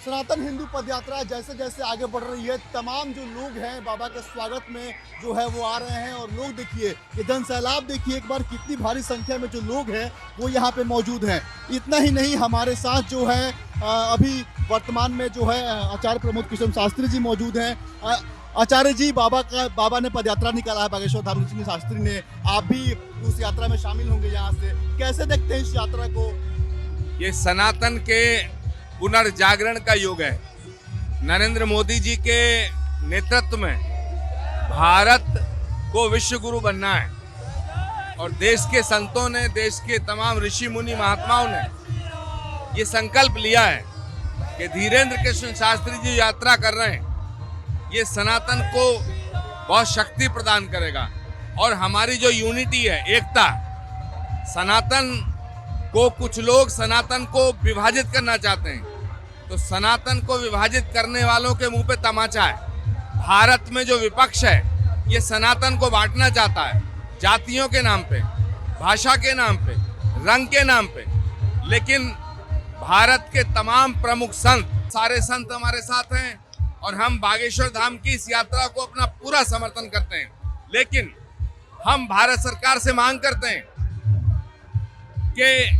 सनातन हिंदू पदयात्रा जैसे जैसे आगे बढ़ रही है, तमाम जो लोग हैं बाबा के स्वागत में जो है वो आ रहे हैं। और लोग देखिए, ये जन सैलाब देखिए एक बार, कितनी भारी संख्या में जो लोग हैं वो यहाँ पे मौजूद हैं। इतना ही नहीं, हमारे साथ जो है अभी वर्तमान में जो है आचार्य प्रमोद कृष्ण शास्त्री जी मौजूद हैं। आचार्य जी, बाबा ने पदयात्रा निकाला है बागेश्वर धाम सिंह शास्त्री ने, आप भी उस यात्रा में शामिल होंगे। यहाँ से कैसे देखते हैं इस यात्रा को? ये सनातन के पुनर्जागरण का युग है। नरेंद्र मोदी जी के नेतृत्व में भारत को विश्व गुरु बनना है और देश के संतों ने, देश के तमाम ऋषि मुनि महात्माओं ने ये संकल्प लिया है कि धीरेन्द्र कृष्ण शास्त्री जी यात्रा कर रहे हैं, ये सनातन को बहुत शक्ति प्रदान करेगा। और हमारी जो यूनिटी है, एकता, सनातन को कुछ लोग सनातन को विभाजित करना चाहते हैं, तो सनातन को विभाजित करने वालों के मुंह पे तमाचा है। भारत में जो विपक्ष है ये सनातन को बांटना चाहता है, जातियों के नाम पे, भाषा के नाम पे, रंग के नाम पे। लेकिन भारत के तमाम प्रमुख संत, सारे संत हमारे साथ हैं और हम बागेश्वर धाम की इस यात्रा को अपना पूरा समर्थन करते हैं। लेकिन हम भारत सरकार से मांग करते हैं कि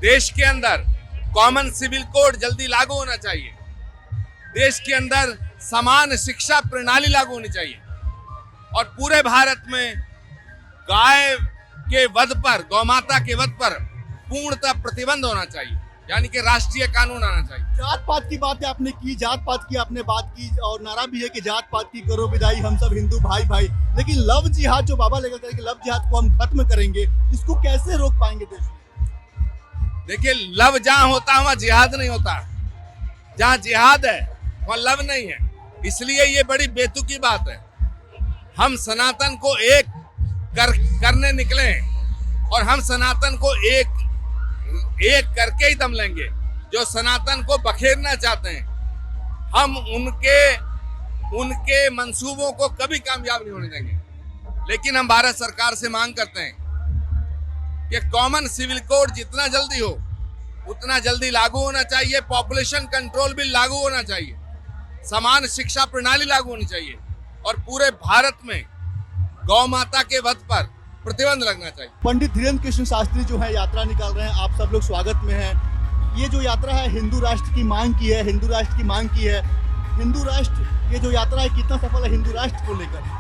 देश के अंदर कॉमन सिविल कोड जल्दी लागू होना चाहिए, देश के अंदर समान शिक्षा प्रणाली लागू होनी चाहिए और पूरे भारत में गाय के वध पर, गौमाता के वध पर पूर्णतः प्रतिबंध होना चाहिए, यानी कि राष्ट्रीय कानून आना चाहिए। जात पात की बात आपने की, जात पात की आपने बात की और नारा भी है कि जात पात की करो विदाई, हम सब हिंदू भाई भाई। लेकिन लव जिहाद जो बाबा लेकर करेंगे, लव जिहाद को हम खत्म करेंगे, इसको कैसे रोक पाएंगे देश में? देखिए, लव जहां होता है वहां जिहाद नहीं होता, जहां जिहाद है वहां लव नहीं है। इसलिए ये बड़ी बेतुकी बात है। हम सनातन को एक करने निकले हैं और हम सनातन को एक करके ही दम लेंगे। जो सनातन को बखेरना चाहते हैं, हम उनके मंसूबों को कभी कामयाब नहीं होने देंगे। लेकिन हम भारत सरकार से मांग करते हैं कि कॉमन सिविल कोड जितना जल्दी हो उतना जल्दी लागू होना चाहिए, पॉपुलेशन कंट्रोल बिल लागू होना चाहिए, समान शिक्षा प्रणाली लागू होनी चाहिए और पूरे भारत में गौ माता के वध पर प्रतिबंध लगना चाहिए। पंडित धीरेन्द्र कृष्ण शास्त्री जो है यात्रा निकाल रहे हैं, आप सब लोग स्वागत में हैं। ये जो यात्रा है हिंदू राष्ट्र की मांग की है, हिंदू राष्ट्र की मांग की है। हिंदू राष्ट्र, ये जो यात्रा है कितना सफल है हिंदू राष्ट्र को लेकर?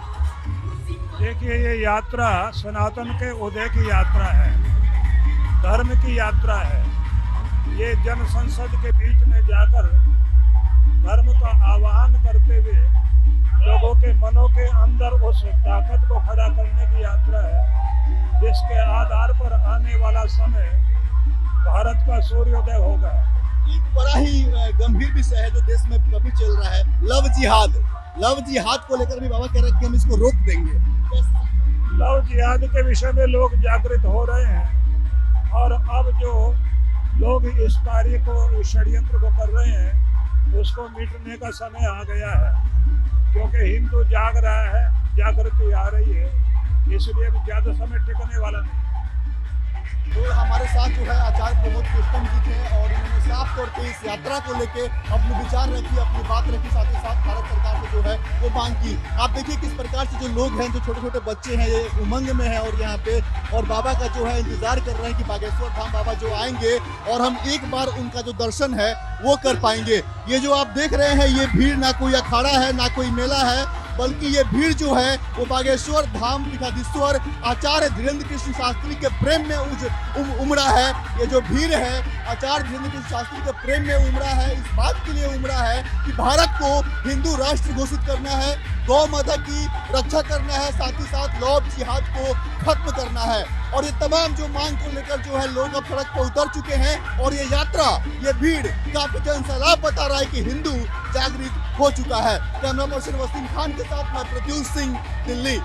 देखिए, ये यात्रा सनातन के उदय की यात्रा है, धर्म की यात्रा है। ये जन संसद के बीच में जाकर धर्म का आह्वान करते हुए लोगों के मनों के अंदर उस ताकत को खड़ा करने की यात्रा है जिसके आधार पर आने वाला समय भारत का सूर्योदय होगा। एक बड़ा ही गंभीर विषय है जो देश में कभी चल रहा है, लव जिहाद। लव जिहाद को लेकर भी बाबा कह रहे हैं कि हम इसको रोक देंगे। लव जिहाद के विषय में लोग जागृत हो रहे हैं और अब जो लोग इस कार्य को, इस षड्यंत्र को कर रहे हैं, उसको मिटने का समय आ गया है। क्योंकि हिंदू जाग रहा है, जागृति आ रही है, इसलिए भी ज्यादा समय टिकने वाला नहीं। तो हमारे साथ जो है आचार्य प्रमोद कृष्ण जी थे और उन्होंने साफ तौर पे इस यात्रा को लेके अपने विचार रखी, अपनी बात रखी, साथ ही साथ भारत सरकार से जो है वो मांग की। आप देखिए किस प्रकार से जो लोग हैं, जो छोटे छोटे बच्चे हैं, ये उमंग में हैं और यहाँ पे और बाबा का जो है इंतजार कर रहे हैं कि बागेश्वर धाम बाबा जो आएंगे और हम एक बार उनका जो दर्शन है वो कर पाएंगे। ये जो आप देख रहे हैं, ये भीड़ ना कोई अखाड़ा है, ना कोई मेला है, बल्कि ये भीड़ जो है वो बागेश्वर धाम पीठाधीश्वर आचार्य धीरेन्द्र कृष्ण शास्त्री के प्रेम में उमड़ा है। ये जो भीड़ है आचार्य धीरेन्द्र कृष्ण शास्त्री के प्रेम में उमड़ा है, इस बात के लिए उमड़ा है कि भारत को हिंदू राष्ट्र घोषित करना है, गौ माता की रक्षा करना है, साथ ही साथ लव जिहाद को खत्म करना है। और ये तमाम जो मांग को लेकर जो है लोग अब सड़क पर उतर चुके हैं और ये यात्रा, ये भीड़ काफी जनसैलाब बता रहा है कि हिंदू जागृत हो चुका है। कैमरा पर्सन वसीम खान के साथ मैं प्रत्युष सिंह, दिल्ली।